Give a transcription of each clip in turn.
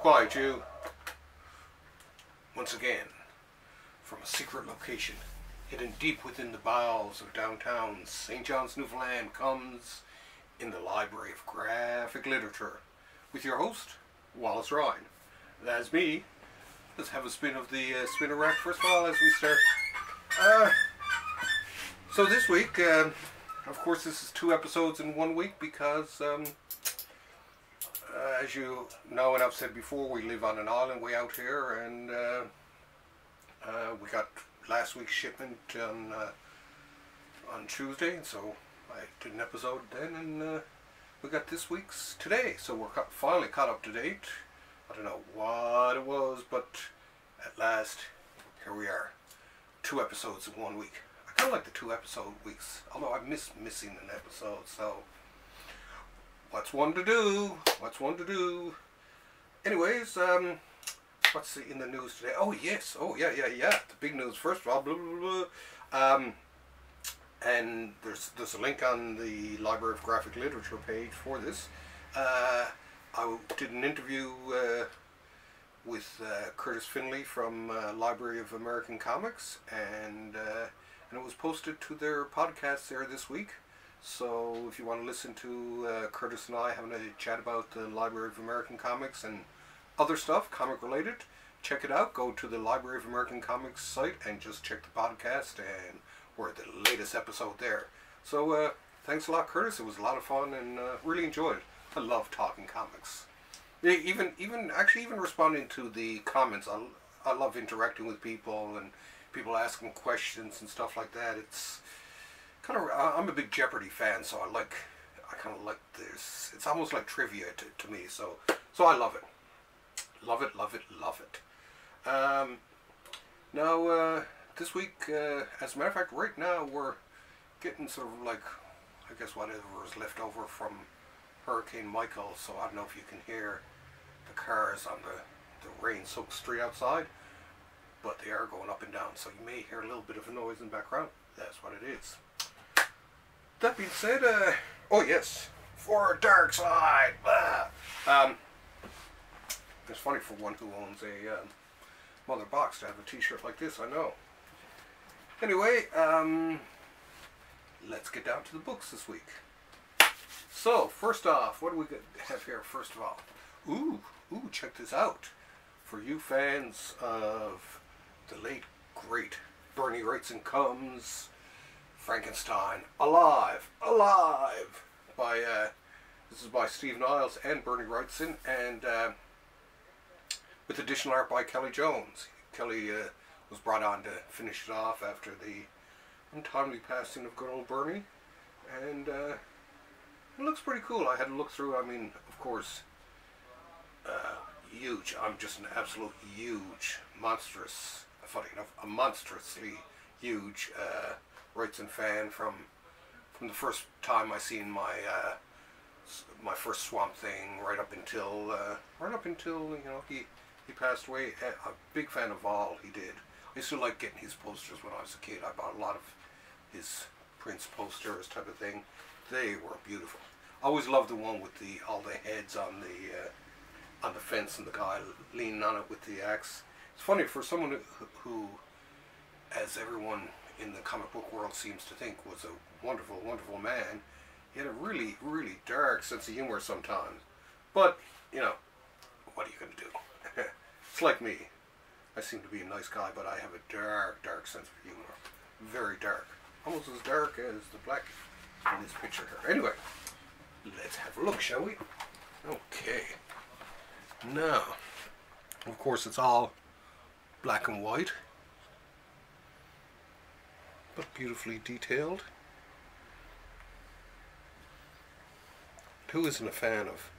Quiet you. Once again, from a secret location, hidden deep within the bowels of downtown St. John's, Newfoundland, comes In the Library of Graphic Literature, with your host, Wallace Ryan. That's me. Let's have a spin of the spinner rack first of all as we start. So this week, of course this is 2 episodes in 1 week because, as you know and I've said before, we live on an island way out here, and we got last week's shipment on Tuesday, and so I did an episode then, and we got this week's today, so we're finally caught up to date. I don't know what it was, but at last, here we are. 2 episodes in 1 week. I kind of like the 2 episode weeks, although I miss missing an episode, so what's one to do? What's one to do? Anyways, what's in the news today? Oh yes, oh yeah. The big news first of all, blah blah blah. And there's a link on the Library of Graphic Literature page for this. I did an interview with Curtis Finley from Library of American Comics, and it was posted to their podcast there this week. So if you want to listen to Curtis and I having a chat about the Library of American Comics and other stuff, comic related, check it out. Go to the Library of American Comics site and just check the podcast, and we're at the latest episode there. So thanks a lot, Curtis. It was a lot of fun, and really enjoyed it. I love talking comics. Even responding to the comments. I love interacting with people and people asking questions and stuff like that. It's kind of, I'm a big Jeopardy fan, so I kind of like this. It's almost like trivia to me. So I love it. Love it. Now this week, as a matter of fact, right now we're getting sort of like, I guess whatever is left over from Hurricane Michael. So I don't know if you can hear the cars on the rain-soaked street outside, but they are going up and down, so you may hear a little bit of a noise in the background. That's what it is. That being said, oh yes, for Dark Side. It's funny for one who owns a mother box to have a t-shirt like this, I know. Anyway, let's get down to the books this week. So, first off, what do we have here first of all? Ooh, check this out. For you fans of the late, great Berni Wrightson comes Frankenstein Alive! This is by Steve Niles and Berni Wrightson, and with additional art by Kelley Jones. Kelley was brought on to finish it off after the untimely passing of good old Berni, and it looks pretty cool. I had to look through. I mean, of course, huge. I'm just an absolute huge, monstrous, funny enough, a monstrously huge Wrightson fan from the first time I seen my first Swamp Thing right up until you know he passed away. A big fan of all he did. I used to like getting his posters when I was a kid. I bought a lot of his Prince posters type of thing. They were beautiful. I always loved the one with all the heads on the fence and the guy leaning on it with the axe. It's funny for someone who, as everyone in the comic book world seems to think, was a wonderful, wonderful man. He had a really, really dark sense of humor sometimes. But, you know, what are you going to do? It's like me. I seem to be a nice guy, but I have a dark, dark sense of humor. Very dark. Almost as dark as the black in this picture here. Anyway, let's have a look, shall we? Okay. Now, of course, it's all black and white, but beautifully detailed. Who isn't a fan of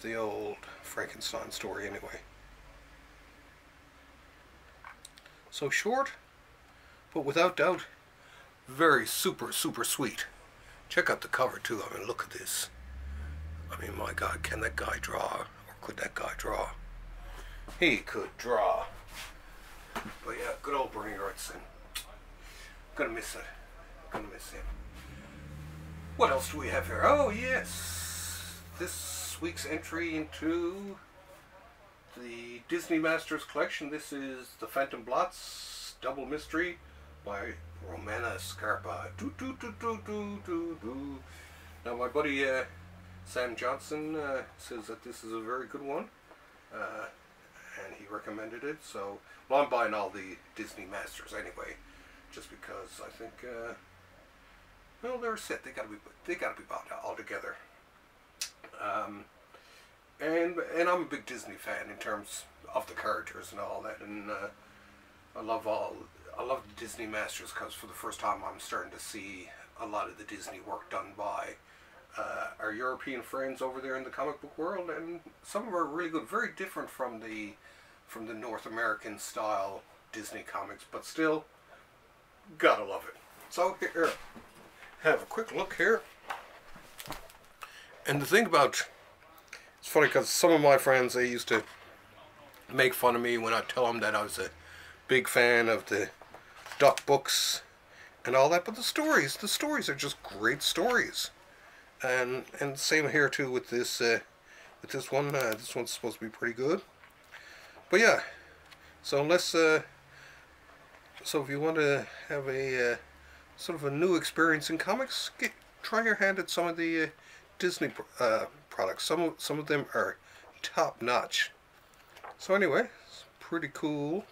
the old Frankenstein story anyway? So short, but without doubt, very super sweet. Check out the cover too. I mean, look at this. I mean, my God, can that guy draw? Or could that guy draw? He could draw. But yeah, good old Berni Wrightson. Gonna miss it. Gonna miss him. What else do we have here? Oh yes, this week's entry into the Disney Masters collection. This is the Phantom Blots Double Mystery by Romana Scarpa. Now my buddy Sam Johnson says that this is a very good one, and he recommended it. So, well, I'm buying all the Disney Masters anyway, just because I think, well, they're a set. They gotta be bought all together. And I'm a big Disney fan in terms of the characters and all that, and I love the Disney Masters because for the first time I'm starting to see a lot of the Disney work done by our European friends over there in the comic book world, and some of them are really good, very different from the North American style Disney comics, but still gotta love it. So here, have a quick look here. And the thing about, it's funny because some of my friends, they used to make fun of me when I tell them that I was a big fan of the Duck books and all that, but the stories are just great stories. And same here too with this one. This one's supposed to be pretty good. But yeah, so so if you want to have a sort of a new experience in comics, try your hand at some of the Disney products. Some of them are top notch. So anyway, it's pretty cool.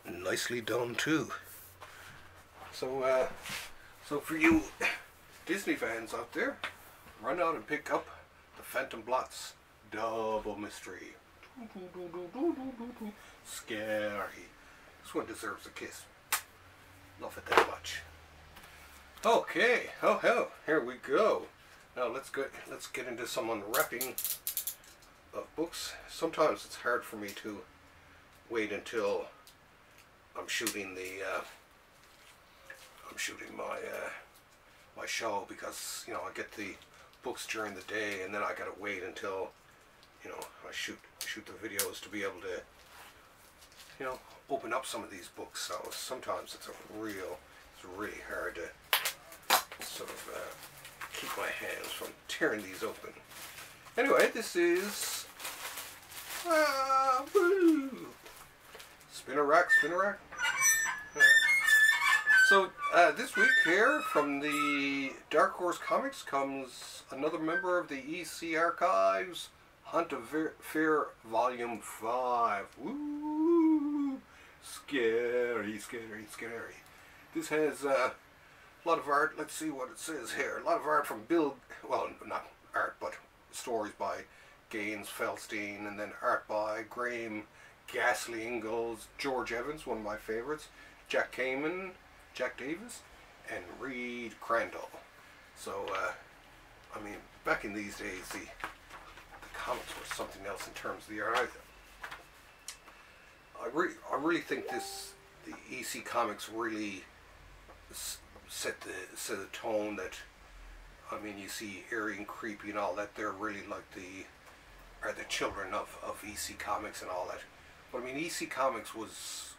Nicely done too. So so for you Disney fans out there, run out and pick up the Phantom Blots Double Mystery. Scary. This one deserves a kiss. Love it that much. Okay, oh hell, here we go. Now let's get into some unwrapping of books. Sometimes it's hard for me to wait until I'm shooting my show, because you know I get the books during the day, and then I gotta wait until I shoot the videos to be able to open up some of these books. So sometimes it's really hard to sort of keep my hands from tearing these open. Anyway, this is woo! Spinner rack. So this week here from the Dark Horse Comics comes another member of the EC Archives, Hunt of Fear Volume 5. Woo! Scary. This has a lot of art. Let's see what it says here. A lot of art from Bill, well, not art, but stories by Gaines Feldstein, and then art by Graham Ghastly Ingalls, George Evans, one of my favorites, Jack Kamen, Jack Davis, and Reed Crandall. So, I mean, back in these days, the comics were something else in terms of the art. I really think the EC Comics really set the tone that, I mean, you see eerie and creepy and all that. They're really like the children of EC Comics and all that. But I mean, EC Comics was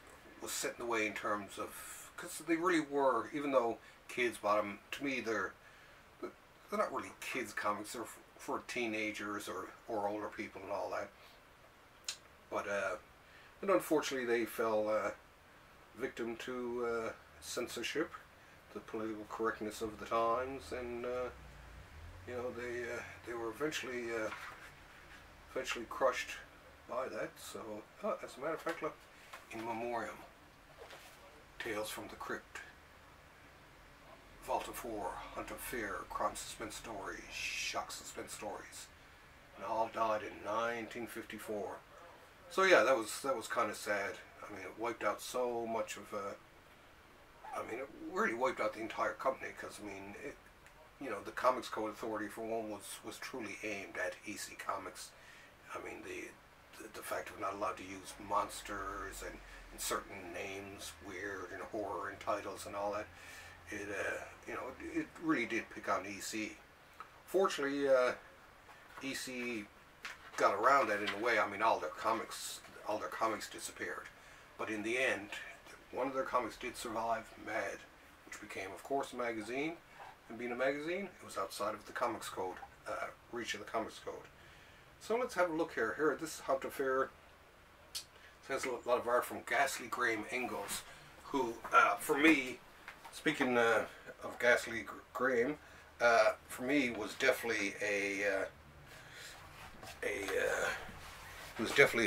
set in the way in terms of, because they really were, even though kids bought them, to me they're not really kids comics. They're for teenagers or older people and all that. But and unfortunately they fell victim to censorship, the political correctness of the times, and they were eventually crushed by that. So as a matter of fact, look, in memoriam, Tales from the Crypt, Vault of Horror, Hunt of Fear, Crime Suspense Stories, Shock Suspense Stories, and all died in 1954. So yeah, that was kind of sad. I mean, it wiped out so much of it really wiped out the entire company, because I mean, the Comics Code Authority for one was truly aimed at EC Comics. I mean, the fact of not allowed to use monsters and certain names, weird and horror and titles and all that. It really did pick on EC. Fortunately, EC got around that in a way. I mean, all their comics disappeared, but in the end, one of their comics did survive, Mad, which became, of course, a magazine. And being a magazine, it was outside of the comics code, reach of the comics code. So let's have a look here. Here, this is how to fare. It has a lot of art from Ghastly Graham Ingalls, who, for me, speaking of Ghastly Graham, for me was definitely a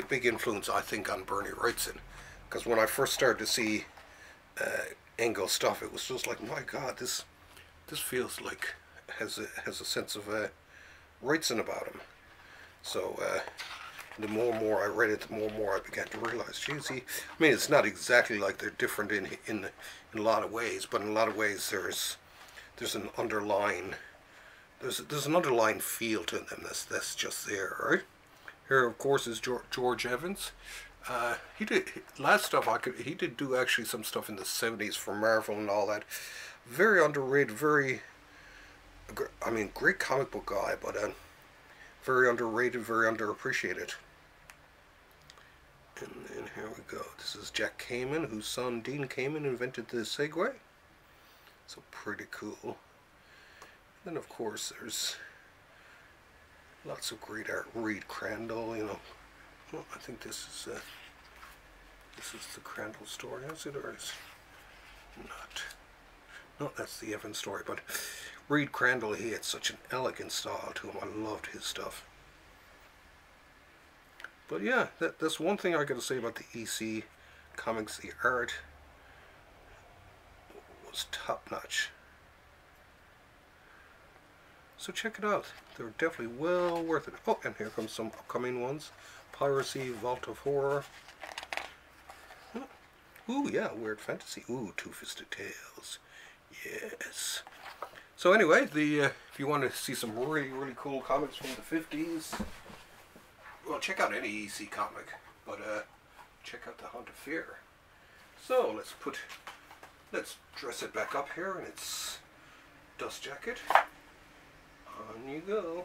big influence, I think, on Berni Wrightson. Because when I first started to see Ingalls stuff, it was just like, my God, this feels like has a sense of Wrightson about him. So the more and more I read it, the more and more I began to realize, geez, I mean, it's not exactly like they're different in a lot of ways, but in a lot of ways there's an underlying feel to them that's just there, right? Here, of course, is George Evans. He did last stuff. He did do actually some stuff in the '70s for Marvel and all that. Very underrated. I mean, great comic book guy, but very underrated, very underappreciated. And then here we go. This is Jack Kamen, whose son Dean Kamen invented the Segway. So pretty cool. Then of course there's lots of great art. Reed Crandall, you know. Well, I think this is the Crandall story, is it, or is not? No, that's the Evans story. But Reed Crandall, he had such an elegant style to him. I loved his stuff. But yeah, that's one thing I got to say about the EC comics. The art was top notch. So check it out. They're definitely well worth it. Oh, and here comes some upcoming ones. Piracy, Vault of Horror. Ooh, yeah, Weird Fantasy. Ooh, Two-Fisted Tales. Yes. So anyway, if you want to see some really, really cool comics from the 50s, well, check out any EC comic, but check out The Hunt of Fear. So let's dress it back up here in its dust jacket. On you go.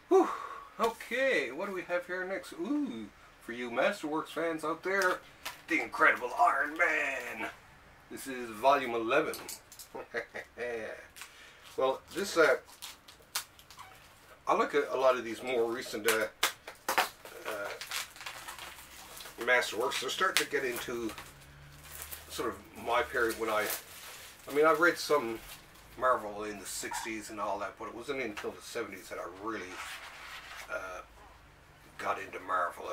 Whew. Okay, what do we have here next? Ooh, for you Masterworks fans out there, The Incredible Iron Man. This is volume 11. Well, this I like a lot of these more recent Masterworks. They're starting to get into sort of my period when I mean, I read some Marvel in the 60s and all that, but it wasn't until the 70s that I really got into Marvel.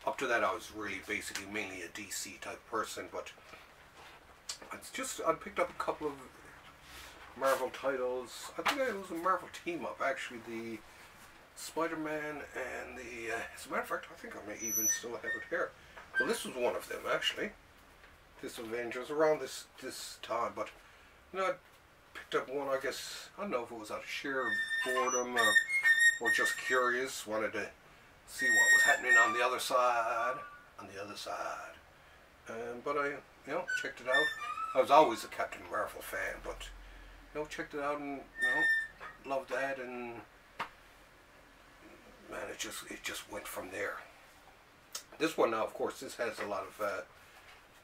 Up to that, I was really basically mainly a DC type person, but I picked up a couple of Marvel titles. I think it was a Marvel team-up, actually, the Spider-Man and the, as a matter of fact, I think I may even still have it here. Well, this was one of them, actually. This Avengers, around this time, but, you know, I picked up one, I guess, I don't know if it was out of sheer boredom or just curious, wanted to see what was happening on the other side, but I, you know, checked it out. I was always a Captain Marvel fan, but, you know, checked it out and, you know, loved that, and man, it just went from there. This one now, of course, this has a lot of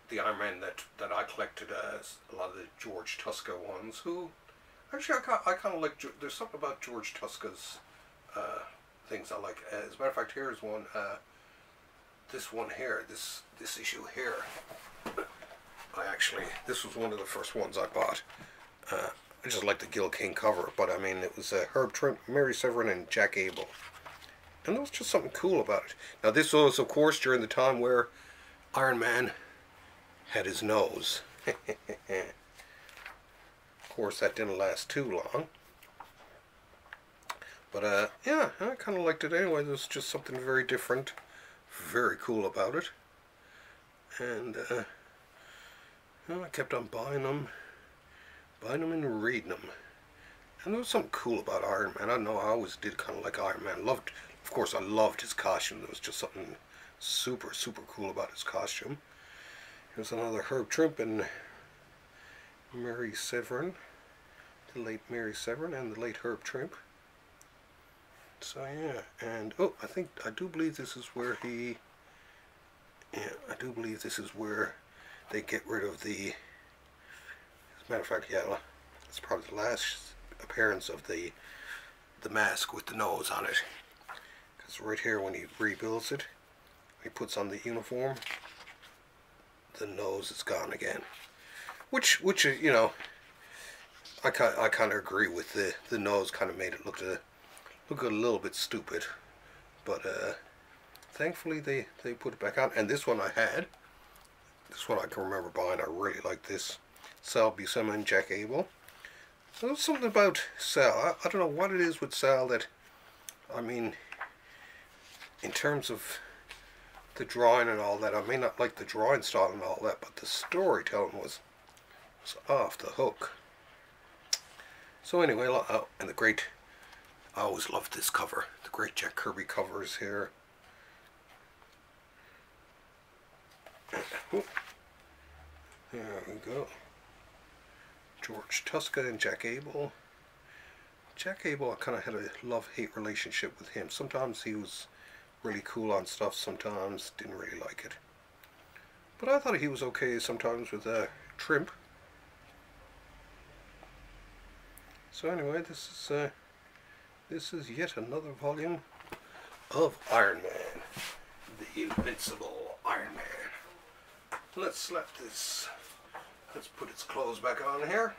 the Iron Man that I collected, a lot of the George Tuska ones, who, actually, I kind of like, there's something about George Tuska's things I like. As a matter of fact, here's one, this one here, this issue here, this was one of the first ones I bought. I just like the Gil Kane cover, but I mean, it was Herb Trimpe, Mary Severin, and Jack Abel. And there was just something cool about it. Now, this was, of course, during the time where Iron Man had his nose. Of course, that didn't last too long. But, yeah, I kind of liked it anyway. There was just something very different, very cool about it. And, you know, I kept on buying them and reading them. And there was something cool about Iron Man. I don't know, I always did kind of like Iron Man. Of course, I loved his costume. There was just something super, super cool about his costume. Here's another Herb Trimpe and Mary Severin, the late Mary Severin and the late Herb Trimp. So yeah, and oh, I do believe this is where he, yeah, I do believe this is where they get rid of the, as a matter of fact, yeah, it's probably the last appearance of the mask with the nose on it. Because right here when he rebuilds it, he puts on the uniform, the nose is gone again. Which you know, I kind of agree with the nose kind of made it look a little bit stupid, but thankfully they put it back on. And this one I can remember buying. I really like this. Sal Buscema and Jack Abel. There's something about Sal. I don't know what it is with Sal that, I mean, in terms of the drawing and all that, I may not like the drawing style and all that, but the storytelling was off the hook. So anyway, and the great, I always loved this cover. The great Jack Kirby covers here. There we go. George Tuska and Jack Abel. Jack Abel, I kind of had a love-hate relationship with him. Sometimes he was really cool on stuff, sometimes didn't really like it. But I thought he was okay sometimes with Trimp. So anyway, this is yet another volume of Iron Man, the Invincible Iron Man. Let's put its clothes back on here.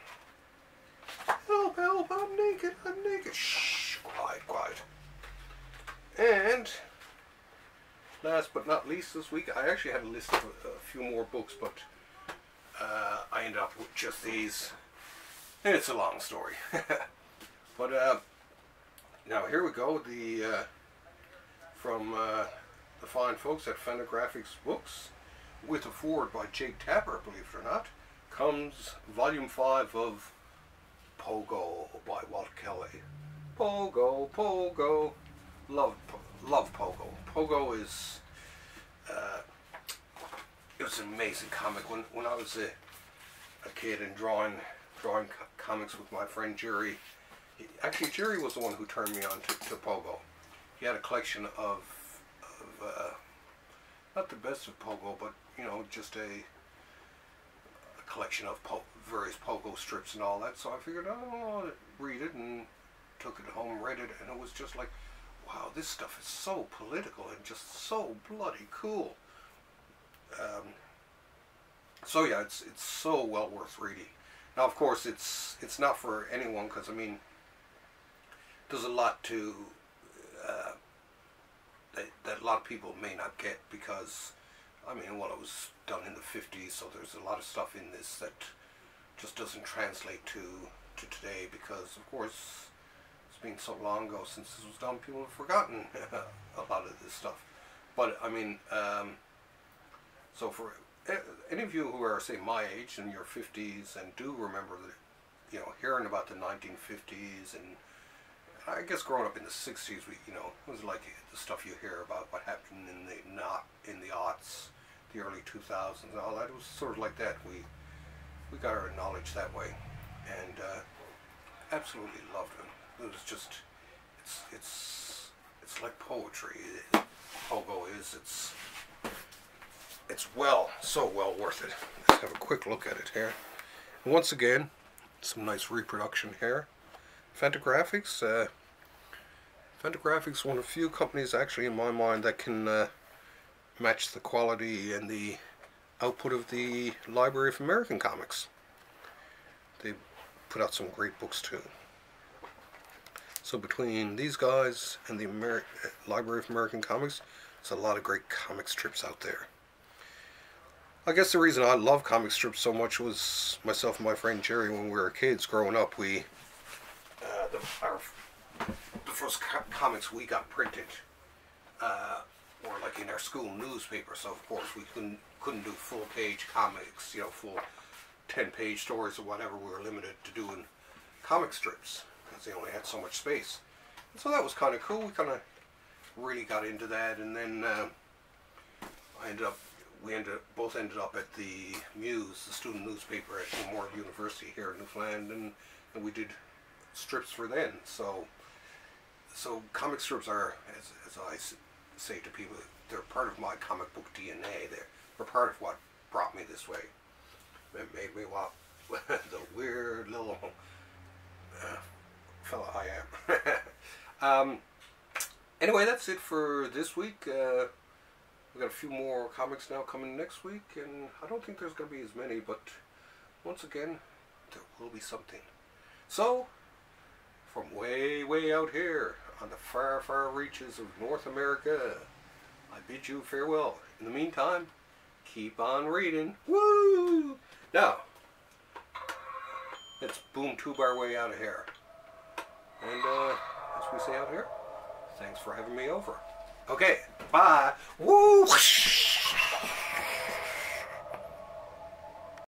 Help, help, I'm naked, I'm naked. Shh, quiet, quiet. And last but not least this week, I actually had a list of a few more books, but I ended up with just these. And it's a long story. But now here we go. From the fine folks at Fantagraphics Books, with a foreword by Jake Tapper, believe it or not, comes Volume 5 of Pogo by Walt Kelley. Pogo, Pogo. Love Pogo. Pogo is it was an amazing comic. When I was a kid and drawing comics with my friend Jerry. Actually, Jerry was the one who turned me on to Pogo. He had a collection of not the best of Pogo, but you know, just a collection of various Pogo strips and all that. So I figured, oh, I'll read it, and took it home, read it, and it was just like, wow, this stuff is so political and just so bloody cool. So yeah, it's so well worth reading. Now, of course, it's not for anyone, because I mean, there's a lot to that a lot of people may not get, because I mean, well, it was done in the 50s, so there's a lot of stuff in this that just doesn't translate to today, because of course it's been so long ago since this was done, people have forgotten a lot of this stuff. But I mean, so for any of you who are, say, my age, in your 50s, and do remember the, you know, hearing about the 1950s, and I guess growing up in the 60s, you know, it was like the stuff you hear about what happened in the aughts, the early 2000s, and all that. It was sort of like that. We got our knowledge that way, and absolutely loved it. It was just, it's like poetry. Pogo is. It's so well worth it. Let's have a quick look at it here. And once again, some nice reproduction here. Fantagraphics. Fantagraphics, one of the few companies actually in my mind that can match the quality and the output of the Library of American Comics. They put out some great books too. So between these guys and the Library of American Comics, there's a lot of great comic strips out there. I guess the reason I love comic strips so much was myself and my friend Jerry, when we were kids growing up, the first comics we got printed were like in our school newspaper, so of course we couldn't do full page comics, you know, full 10-page stories or whatever. We were limited to doing comic strips because they only had so much space. And so that was kind of cool. We kind of really got into that, and then I ended up we both ended up at the Muse, the student newspaper at Memorial University here in Newfoundland, and we did strips for then. So comic strips are, as I say to people, they're part of my comic book DNA. They're part of what brought me this way. It made me what the weird little fella I am. Anyway, that's it for this week. We've got a few more comics now coming next week, and I don't think there's going to be as many, but once again, there will be something. So, from way, way out here on the far, far reaches of North America, I bid you farewell. In the meantime, keep on reading. Woo! Now, let's boom tube our way out of here. And as we say out here, thanks for having me over. Okay, bye. Woo!